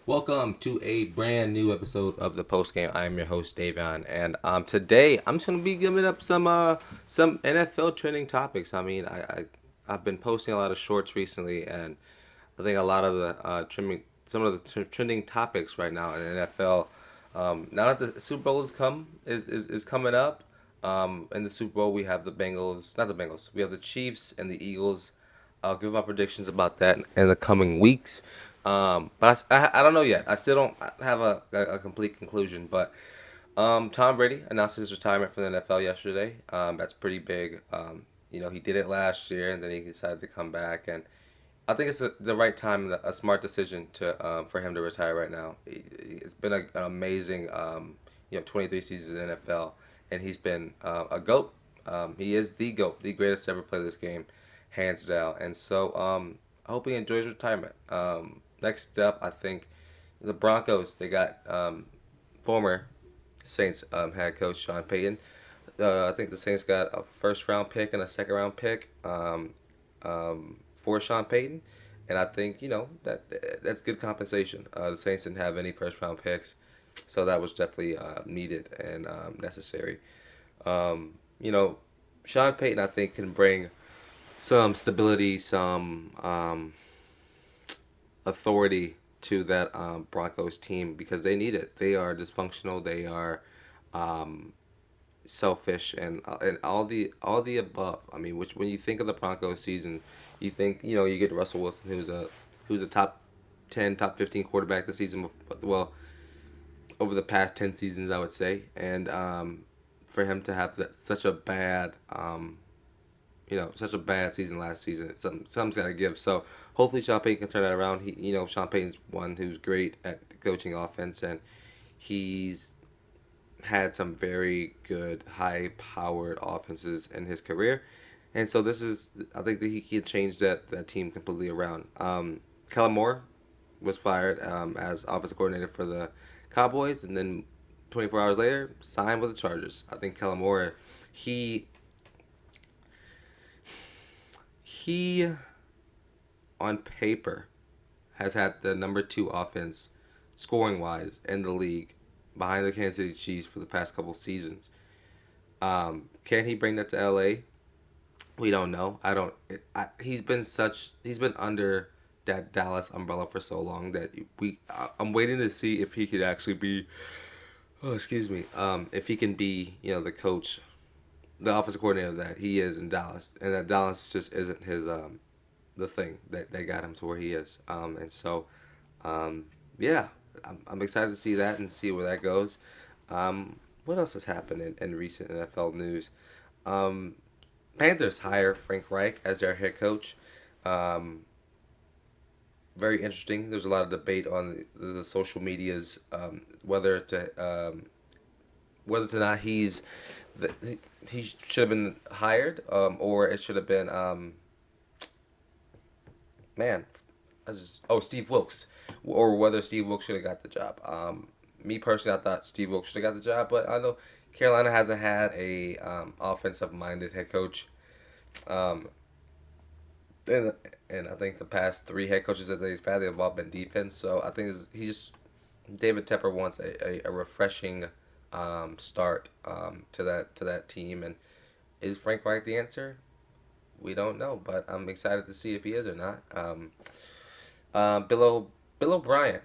Welcome to a brand new episode of the Post Game. I am your host Davion, and today I'm just gonna be giving up some NFL trending topics. I've been posting a lot of shorts recently, and I think a lot of the some of the trending topics right now in the NFL. Now that the Super Bowl is coming up, in the Super Bowl we have the Bengals, not the Bengals, we have the Chiefs and the Eagles. I'll give my predictions about that in the coming weeks. But I don't know yet. I still don't have a complete conclusion. But Tom Brady announced his retirement from the NFL yesterday. That's pretty big. He did it last year, and then he decided to come back. And I think it's the right time, a smart decision to for him to retire right now. It's been an amazing, 23 seasons in the NFL, and he's been a goat. He is the goat, the greatest to ever play this game, hands down. And so I hope he enjoys retirement. Next up, I think the Broncos. They got former Saints head coach Sean Payton. I think the Saints got a first round pick and a second round pick for Sean Payton, and I think that's good compensation. The Saints didn't have any first round picks, so that was definitely needed and necessary. Um, you know, Sean Payton I think can bring some stability, some authority to that Broncos team because they need it. They are dysfunctional. They are um, selfish and all the above. I mean, which when you think of the Broncos season, you think you get Russell Wilson, who's a top 10, top 15 quarterback this season. Well, over the past 10 seasons, I would say, and for him to have such a bad such a bad season last season. Something's got to give. So hopefully Sean Payton can turn that around. Sean Payton's one who's great at coaching offense, and he's had some very good, high-powered offenses in his career. And so I think that he can change that team completely around. Kellen Moore was fired as offensive coordinator for the Cowboys, and then 24 hours later, signed with the Chargers. I think Kellen Moore, he he on paper has had the number two offense scoring wise in the league behind the Kansas City Chiefs for the past couple seasons. Can he bring that to LA? We don't know. I don't. He's been under that Dallas umbrella for so long that I'm waiting to see if he could actually be. Oh, excuse me. If he can be the coach, the offensive coordinator that he is in Dallas, and that Dallas just isn't his the thing that got him to where he is. And so yeah, I'm excited to see that and see where that goes. What else has happened in recent NFL news? Um, Panthers hire Frank Reich as their head coach. Um, Very interesting. There's a lot of debate on the social medias whether to not he should have been hired or it should have been man Steve Wilkes, or whether Steve Wilkes should have got the job. Me personally, I thought Steve Wilkes should have got the job, but I know Carolina hasn't had a offensive minded head coach. Um, and, and I think the past three head coaches that they've all been defense. So I think David Tepper wants a refreshing start to that team. And is Frank Reich the answer? We don't know, but I'm excited to see if he is or not. Bill O'Brien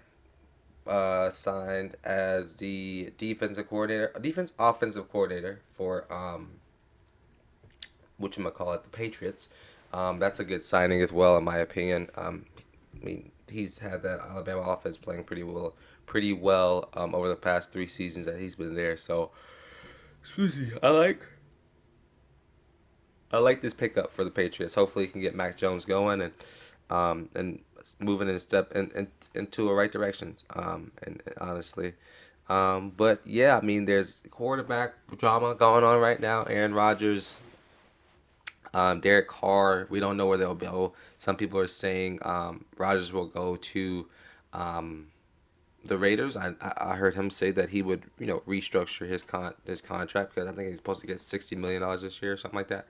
signed as the defense offensive coordinator for the Patriots. That's a good signing as well, in my opinion. I mean, he's had that Alabama offense playing pretty well over the past three seasons that he's been there. So, excuse me, I like this pickup for the Patriots. Hopefully, he can get Mac Jones going and moving into a right direction. And honestly, but yeah, I mean, there's quarterback drama going on right now. Aaron Rodgers, Derek Carr, we don't know where they'll go. Some people are saying Rodgers will go to um, the Raiders. I heard him say that he would restructure his contract because I think he's supposed to get $60 million this year or something like that.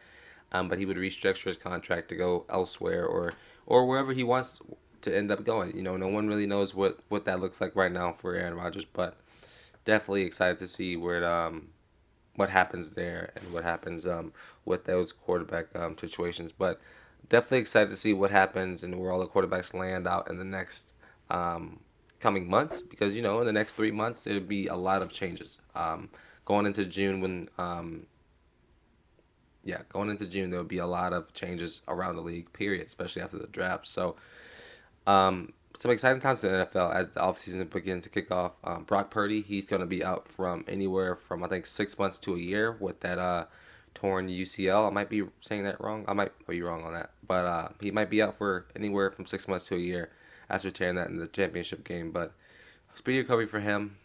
But he would restructure his contract to go elsewhere or wherever he wants. to end up going. No one really knows what that looks like right now for Aaron Rodgers, but definitely excited to see what happens there and what happens with those quarterback situations. But definitely excited to see what happens and where all the quarterbacks land out in the next um, coming months, because in the next 3 months there'll be a lot of changes. Going into June when yeah, going into June there'll be a lot of changes around the league. Period, especially after the draft. So some exciting times in the NFL as the offseason begins to kick off. Brock Purdy, he's going to be out from anywhere from I think 6 months to a year with that torn UCL. I might be saying that wrong. I might be wrong on that, but he might be out for anywhere from 6 months to a year after tearing that in the championship game. But speedy recovery for him.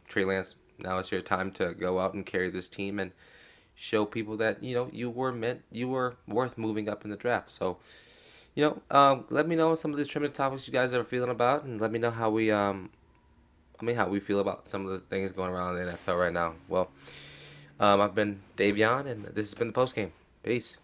Trey Lance, now it's your time to go out and carry this team and show people that you were worth moving up in the draft. So let me know some of these trending topics you guys are feeling about, and let me know how we feel about some of the things going around in the NFL right now. Well, I've been Davion, and this has been the post game. Peace.